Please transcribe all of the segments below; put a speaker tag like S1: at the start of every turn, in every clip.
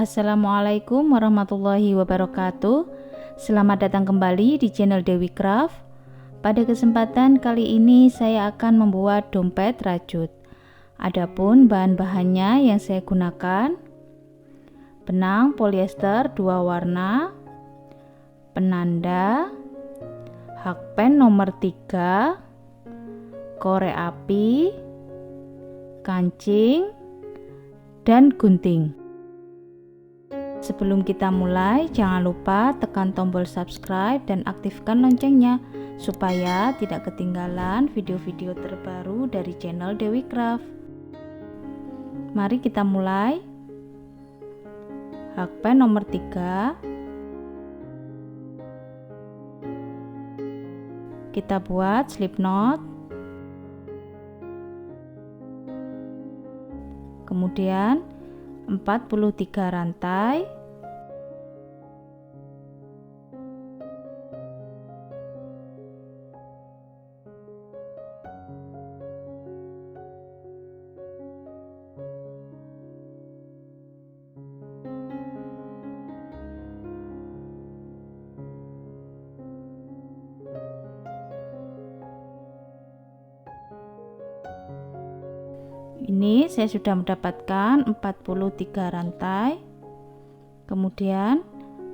S1: Assalamualaikum warahmatullahi wabarakatuh. Selamat datang kembali di channel Dewi Craft. Pada kesempatan kali ini saya akan membuat dompet rajut. Adapun bahan-bahannya yang saya gunakan: benang polyester 2 warna, penanda, hakpen nomor 3, korek api, kancing, dan gunting. Sebelum kita mulai, jangan lupa tekan tombol subscribe dan aktifkan loncengnya supaya tidak ketinggalan video-video terbaru dari channel Dewi Craft. Mari kita mulai. Hakpen nomor 3 kita buat slip knot, kemudian 43 rantai, ini saya sudah mendapatkan 43 rantai. Kemudian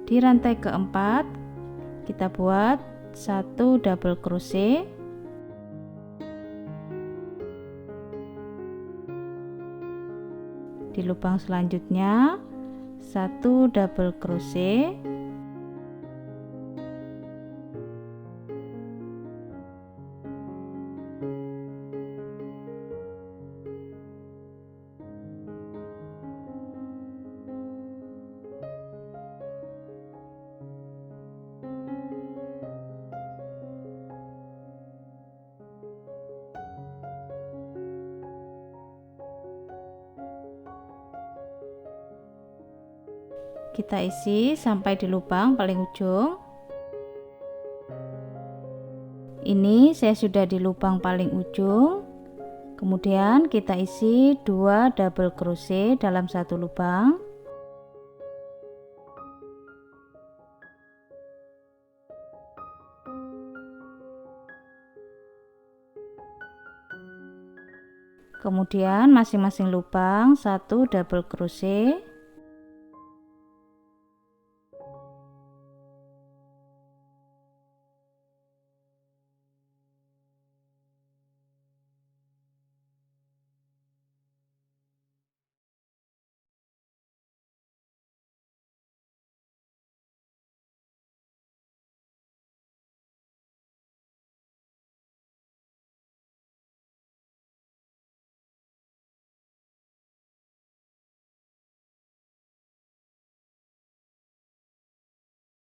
S1: di rantai keempat kita buat 1 double crochet, di lubang selanjutnya 1 double crochet, kita isi sampai di lubang paling ujung. Ini saya sudah di lubang paling ujung. Kemudian kita isi 2 double crochet dalam satu lubang. Kemudian masing-masing lubang 1 double crochet.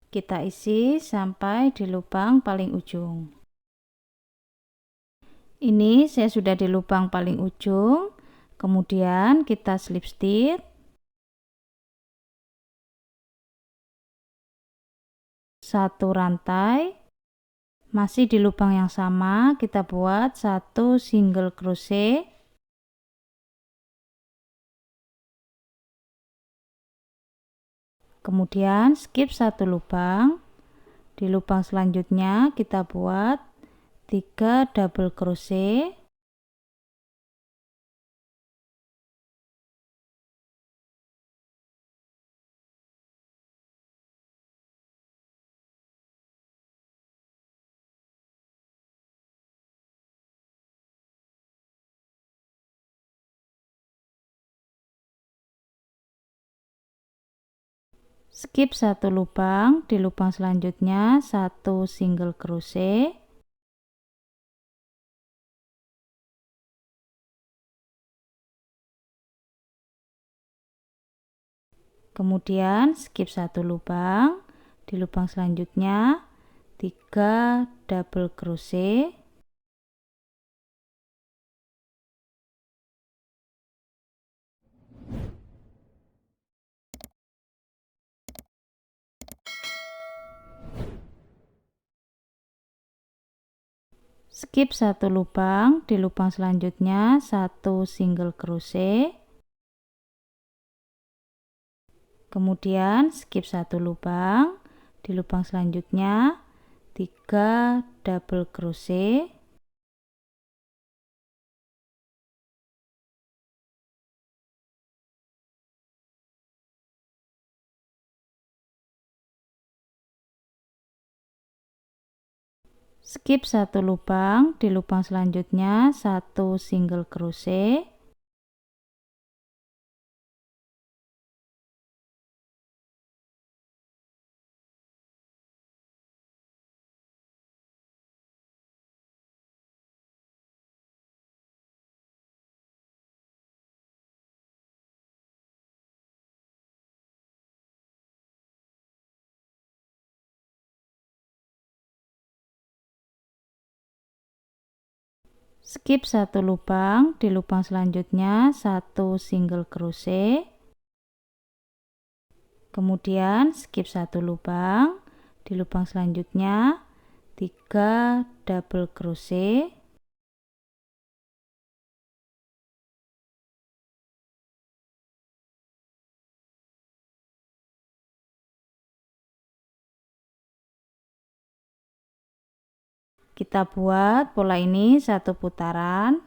S1: Kita isi sampai di lubang paling ujung. Ini saya sudah di lubang paling ujung. Kemudian kita slip stitch. Satu rantai, masih di lubang yang sama kita buat 1 single crochet, kemudian skip 1 lubang. Di lubang selanjutnya kita buat 3 double crochet, skip 1 lubang. Di lubang selanjutnya 1 single crochet, kemudian skip 1 lubang. Di lubang selanjutnya 3 double crochet, skip 1 lubang. Di lubang selanjutnya 1 single crochet, Kemudian skip satu lubang, di lubang selanjutnya 3 double crochet, skip satu lubang, di lubang selanjutnya 1 single crochet, skip satu lubang, di lubang selanjutnya 1 single crochet, kemudian skip satu lubang, di lubang selanjutnya 3 double crochet, kita buat pola ini satu putaran.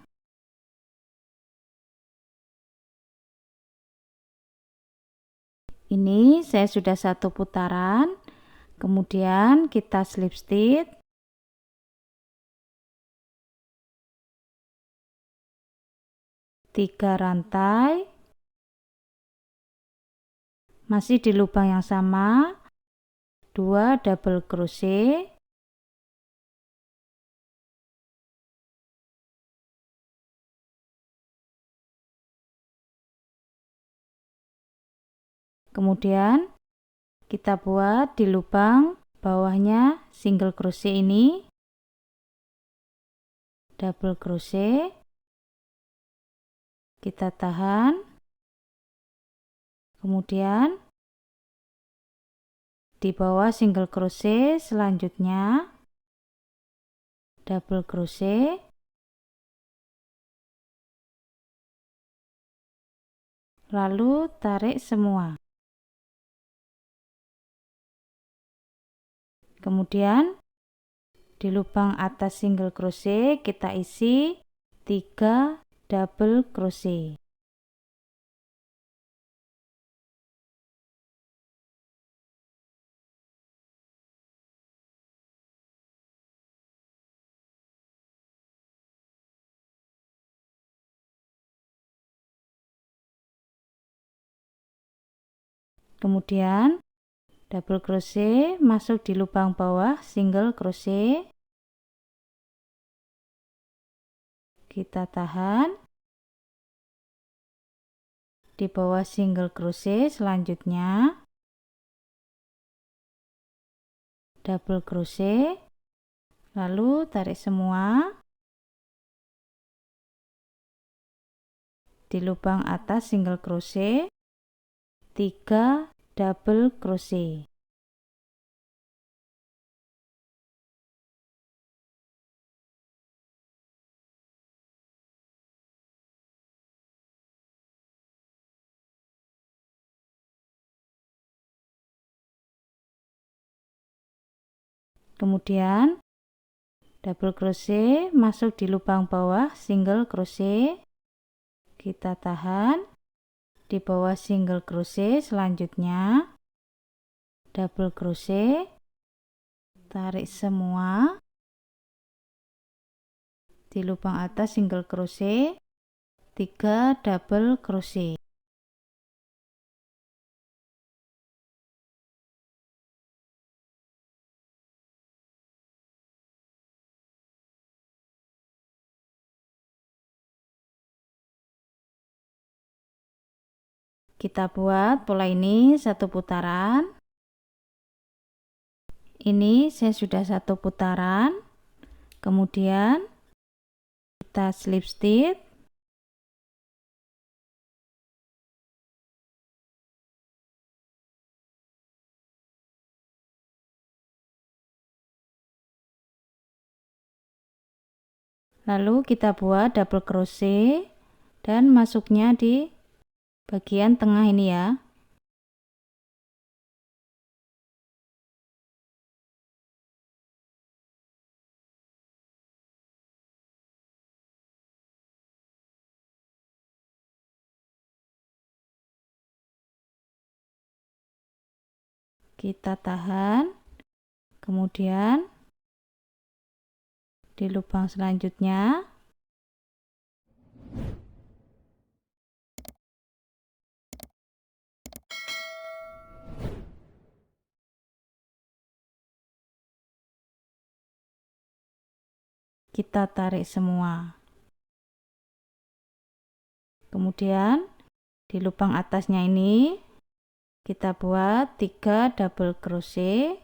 S1: Ini saya sudah satu putaran, kemudian kita slip stitch, tiga rantai, masih di lubang yang sama, 2 double crochet, kemudian kita buat di lubang bawahnya single crochet ini, double crochet, kita tahan, kemudian di bawah single crochet selanjutnya double crochet, lalu tarik semua. Kemudian di lubang atas single crochet kita isi 3 double crochet. Kemudian double crochet masuk di lubang bawah single crochet, kita tahan, di bawah single crochet selanjutnya double crochet, lalu tarik semua, di lubang atas single crochet 3 double crochet. Kemudian double crochet masuk di lubang bawah single crochet, kita tahan, di bawah single crochet selanjutnya double crochet, tarik semua, di lubang atas single crochet 3 double crochet. Kita buat pola ini satu putaran. Ini saya sudah satu putaran, kemudian kita slip stitch, lalu kita buat double crochet dan masuknya di bagian tengah ini ya. Kita tahan, kemudian di lubang selanjutnya kita tarik semua. Kemudian di lubang atasnya ini kita buat 3 double crochet.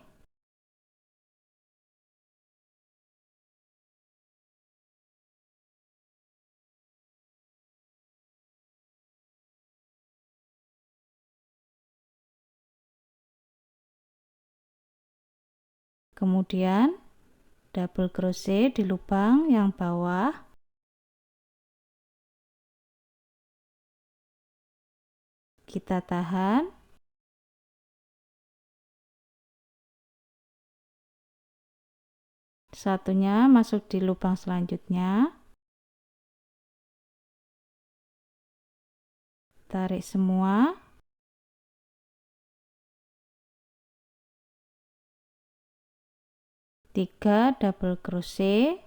S1: Kemudian double crochet di lubang yang bawah. Kita tahan. Satunya masuk di lubang selanjutnya. Tarik semua. Tiga double crochet.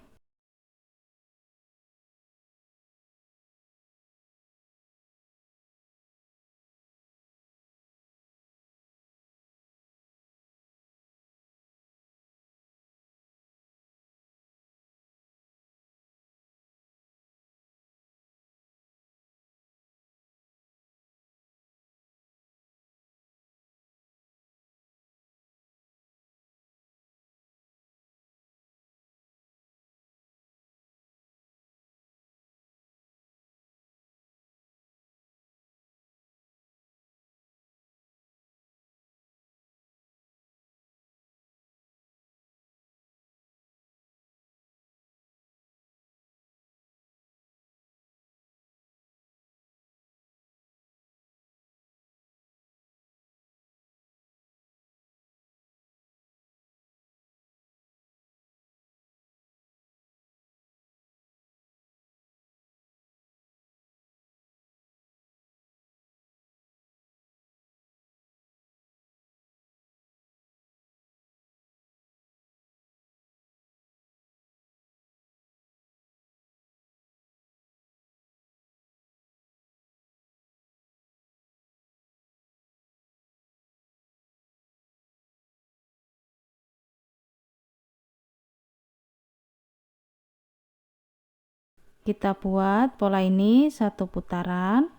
S1: Kita buat pola ini satu putaran.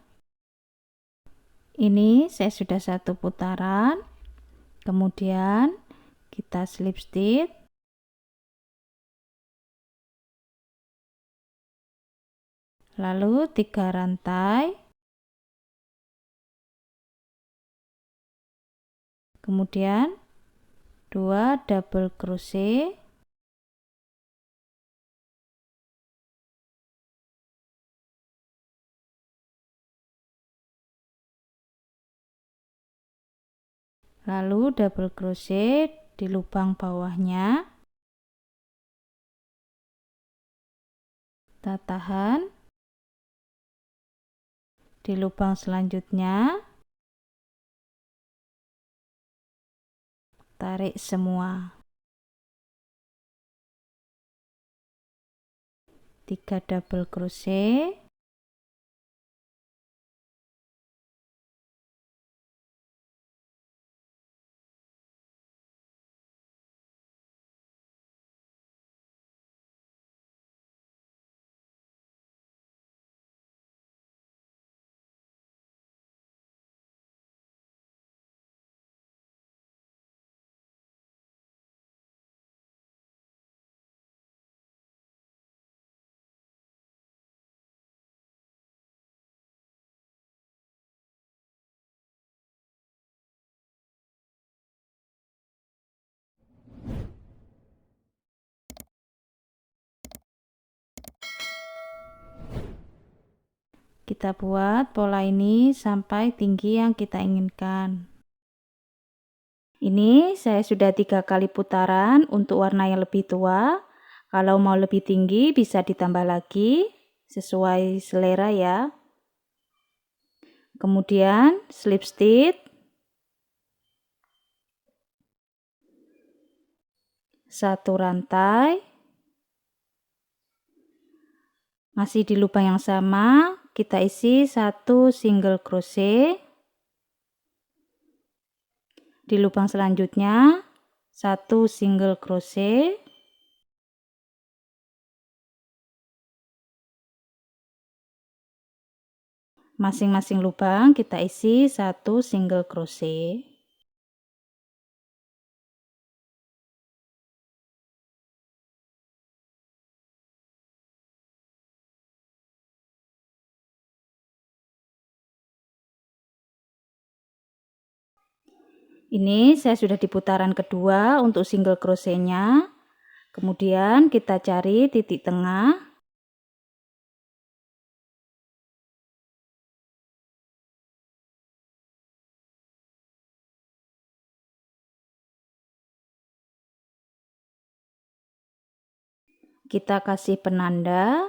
S1: Ini saya sudah satu putaran. Kemudian kita slip stitch. Lalu 3 rantai. Kemudian 2 double crochet. Lalu double crochet di lubang bawahnya. Kita tahan. Di lubang selanjutnya tarik semua. 3 double crochet. Kita buat pola ini sampai tinggi yang kita inginkan. Ini saya sudah 3 kali putaran untuk warna yang lebih tua. Kalau mau lebih tinggi bisa ditambah lagi sesuai selera ya. Kemudian slip stitch. 1 rantai. Masih di lubang yang sama, kita isi 1 single crochet. Di lubang selanjutnya 1 single crochet. Masing-masing lubang kita isi 1 single crochet. Ini saya sudah di putaran kedua untuk single crochetnya. Kemudian kita cari titik tengah. Kita kasih penanda.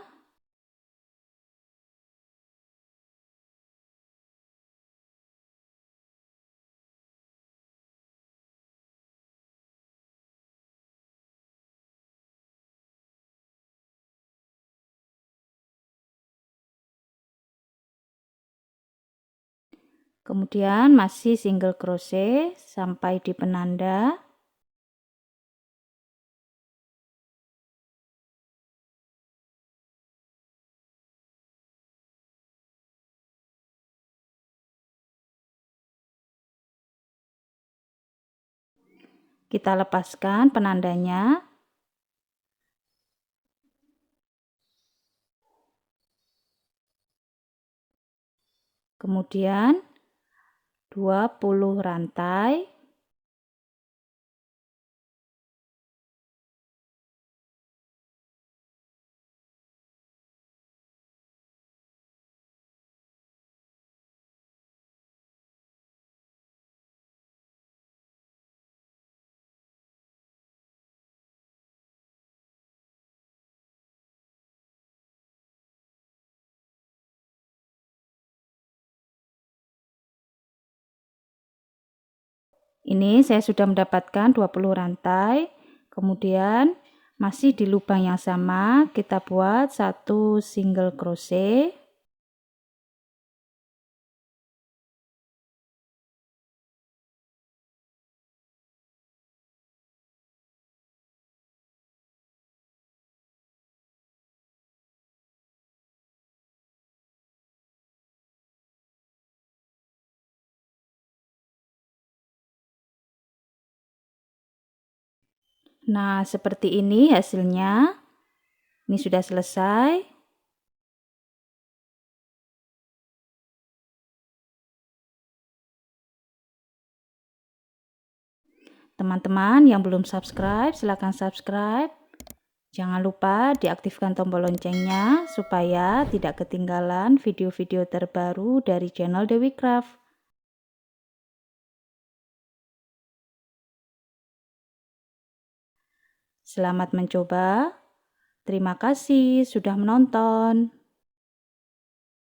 S1: Kemudian masih single crochet sampai di penanda. Kita lepaskan penandanya. Kemudian 20 rantai. Ini saya sudah mendapatkan 20 rantai. Kemudian masih di lubang yang sama kita buat 1 single crochet. Nah, seperti ini hasilnya. Ini sudah selesai. Teman-teman yang belum subscribe, silahkan subscribe. Jangan lupa diaktifkan tombol loncengnya supaya tidak ketinggalan video-video terbaru dari channel Dewi Craft. Selamat mencoba. Terima kasih sudah menonton.